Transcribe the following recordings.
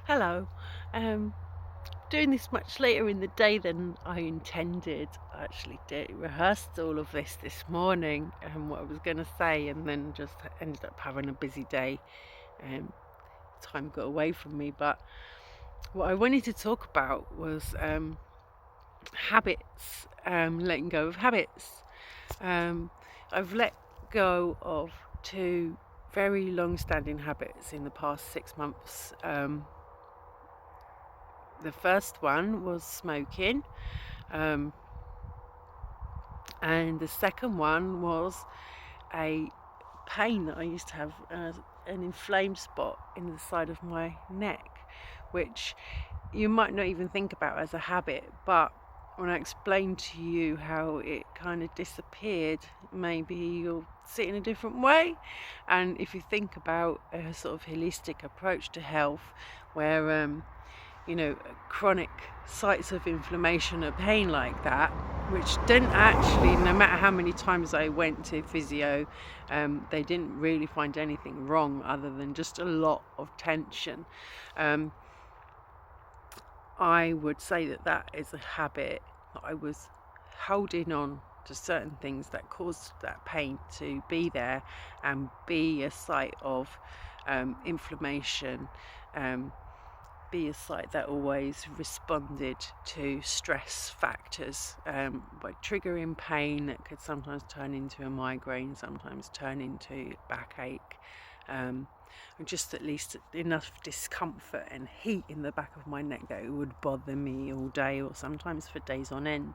Hello. Um, Doing this much later in the day than I intended. I actually rehearsed all of this morning and what I was going to say, and then just ended up having a busy day. Um, Time got away from me. But what I wanted to talk about was habits, letting go of habits. Um, I've let go of two very long-standing habits in the past 6 months. The first one was smoking, um, and the second one was a pain that I used to have, an inflamed spot in the side of my neck, which you might not even think about as a habit, but when I explain to you how it kind of disappeared, maybe you'll see it in a different way. And if you think about a sort of holistic approach to health, where chronic sites of inflammation or pain like that, which didn't actually, no matter how many times I went to physio, they didn't really find anything wrong other than just a lot of tension. I would say that is a habit that I was holding on to certain things that caused that pain to be there and be a site of inflammation, be a site that always responded to stress factors, by triggering pain that could sometimes turn into a migraine, sometimes turn into backache, and just at least enough discomfort and heat in the back of my neck that it would bother me all day or sometimes for days on end.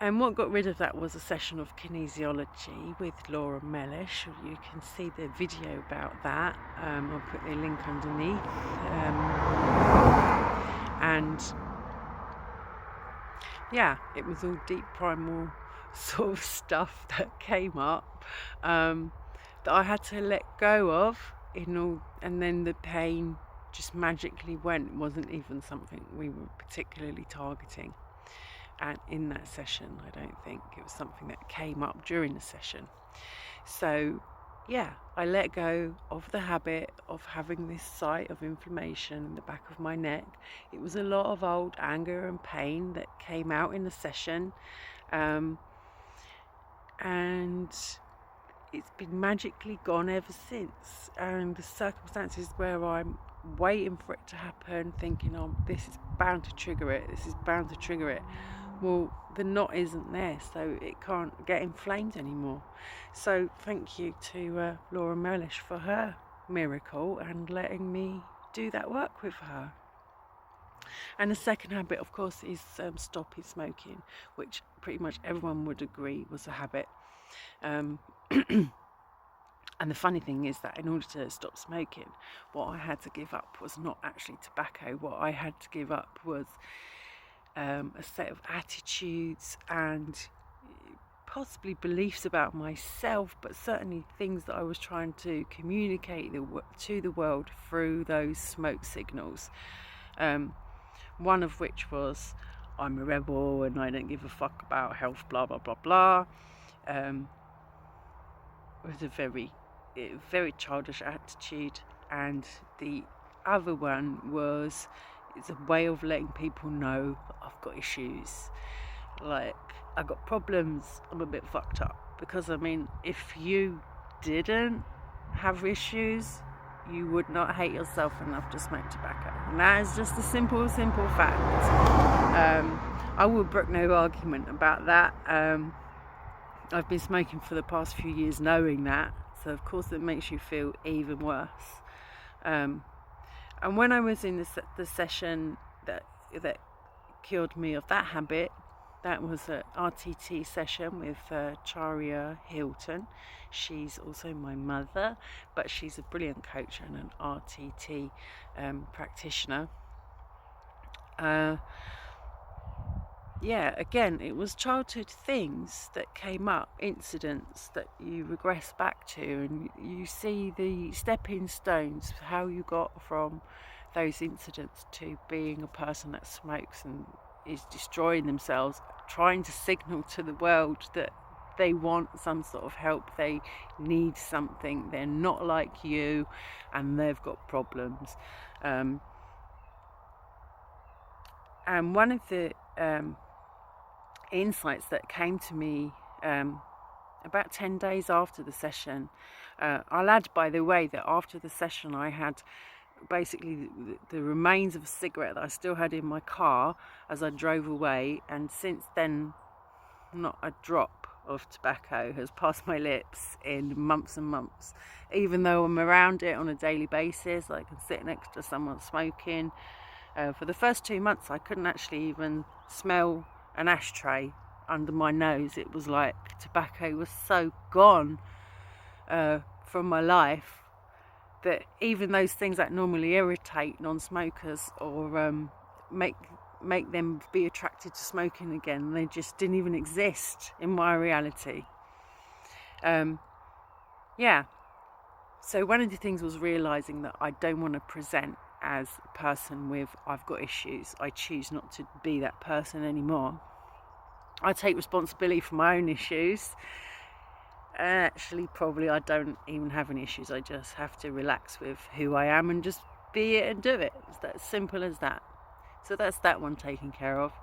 And what got rid of that was a session of kinesiology with Laura Mellish. You can see the video about that. I'll put the link underneath. And yeah, it was all deep primal sort of stuff that came up, that I had to let go of and then the pain just magically went. It wasn't even something we were particularly targeting. And in that session, I don't think it was something that came up during the session. So yeah, I let go of the habit of having this site of inflammation in the back of my neck. It was a lot of old anger and pain that came out in the session, and it's been magically gone ever since. And the circumstances where I'm waiting for it to happen, thinking, oh, this is bound to trigger it, well, the knot isn't there, so it can't get inflamed anymore. So thank you to Laura Mellish for her miracle and letting me do that work with her. And the second habit, of course, is stopping smoking, which pretty much everyone would agree was a habit. And the funny thing is that in order to stop smoking, what I had to give up was not actually tobacco. What I had to give up was a set of attitudes and possibly beliefs about myself, but certainly things that I was trying to communicate to the world through those smoke signals. One of which was, I'm a rebel and I don't give a fuck about health, blah blah blah blah. It was a very childish attitude. And the other one was, it's a way of letting people know that I've got issues, like I've got problems, I'm a bit fucked up. Because I mean, if you didn't have issues, you would not hate yourself enough to smoke tobacco. And that is just a simple fact. I will brook no argument about that. I've been smoking for the past few years knowing that, so of course it makes you feel even worse. And when I was in the session that cured me of that habit, that was an RTT session with Charia Hilton. She's also my mother, but she's a brilliant coach and an RTT practitioner. Again, it was childhood things that came up, incidents that you regress back to, and you see the stepping stones, how you got from those incidents to being a person that smokes and is destroying themselves, trying to signal to the world that they want some sort of help, they need something, they're not like you, and they've got problems. And one of the insights that came to me about 10 days after the session, I'll add, by the way, that after the session I had basically the remains of a cigarette that I still had in my car as I drove away, and since then not a drop of tobacco has passed my lips in months and months, even though I'm around it on a daily basis. I can sit next to someone smoking. For the first 2 months I couldn't actually even smell an ashtray under my nose. It was like tobacco was so gone from my life that even those things that normally irritate non-smokers or make them be attracted to smoking again, they just didn't even exist in my reality. So one of the things was realizing that I don't want to present as a person with I've got issues. I choose not to be that person anymore. I take responsibility for my own issues. Actually, probably I don't even have any issues. I just have to relax with who I am and just be it and do it. It's that simple as that. So that's that one taken care of.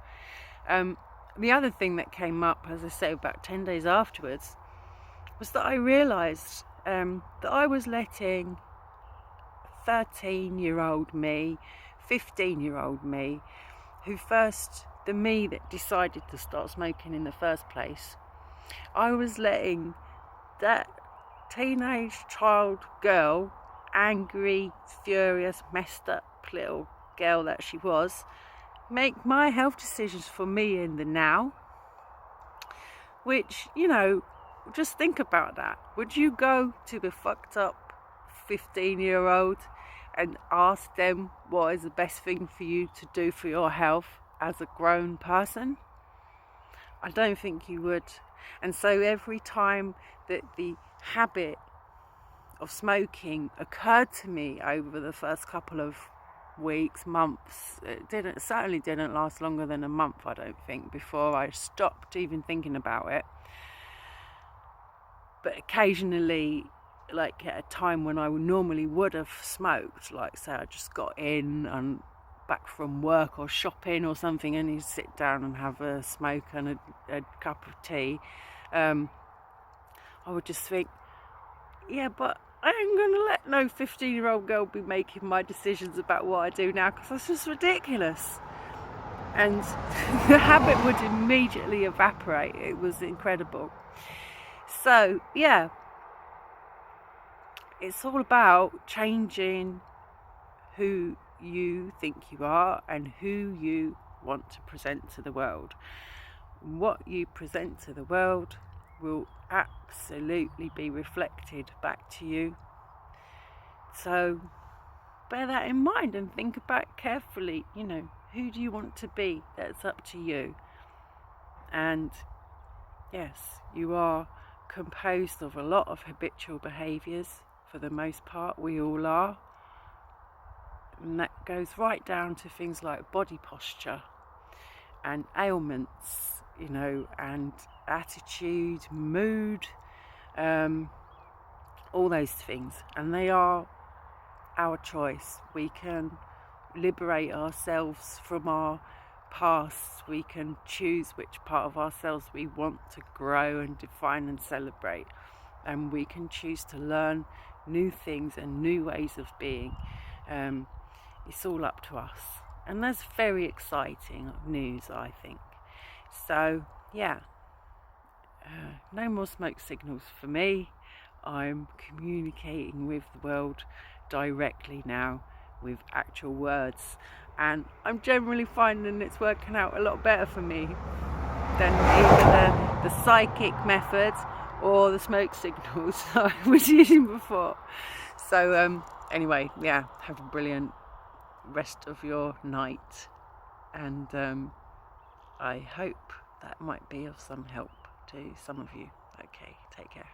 The other thing that came up, as I say, about 10 days afterwards, was that I realised that I was letting 13-year-old me, 15-year-old me, the me that decided to start smoking in the first place, I was letting that teenage child girl, angry, furious, messed up little girl that she was, make my health decisions for me in the now. Which, just think about that. Would you go to the fucked up 15-year-old and ask them what is the best thing for you to do for your health as a grown person? I don't think you would. And so every time that the habit of smoking occurred to me over the first couple of weeks, months, it certainly didn't last longer than a month, I don't think, before I stopped even thinking about it. But occasionally, like at a time when I normally would have smoked, like say I just got in and back from work or shopping or something, and you sit down and have a smoke and a cup of tea, I would just think, yeah, but I ain't going to let no 15-year-old girl be making my decisions about what I do now, because that's just ridiculous. And the habit would immediately evaporate. It was incredible. So, yeah, it's all about changing who you think you are and who you want to present to the world. What you present to the world will absolutely be reflected back to you. So bear that in mind and think about carefully, who do you want to be? That's up to you. And yes, you are composed of a lot of habitual behaviours for the most part. We all are. And that goes right down to things like body posture and ailments, and attitude, mood, all those things. And they are our choice. We can liberate ourselves from our past. We can choose which part of ourselves we want to grow and define and celebrate. And we can choose to learn new things and new ways of being. It's all up to us. And that's very exciting news, I think. So, yeah, no more smoke signals for me. I'm communicating with the world directly now with actual words. And I'm generally finding it's working out a lot better for me than either the psychic method or the smoke signals I was using before. So, anyway, yeah, have a brilliant rest of your night, and I hope that might be of some help to some of you. Okay, take care.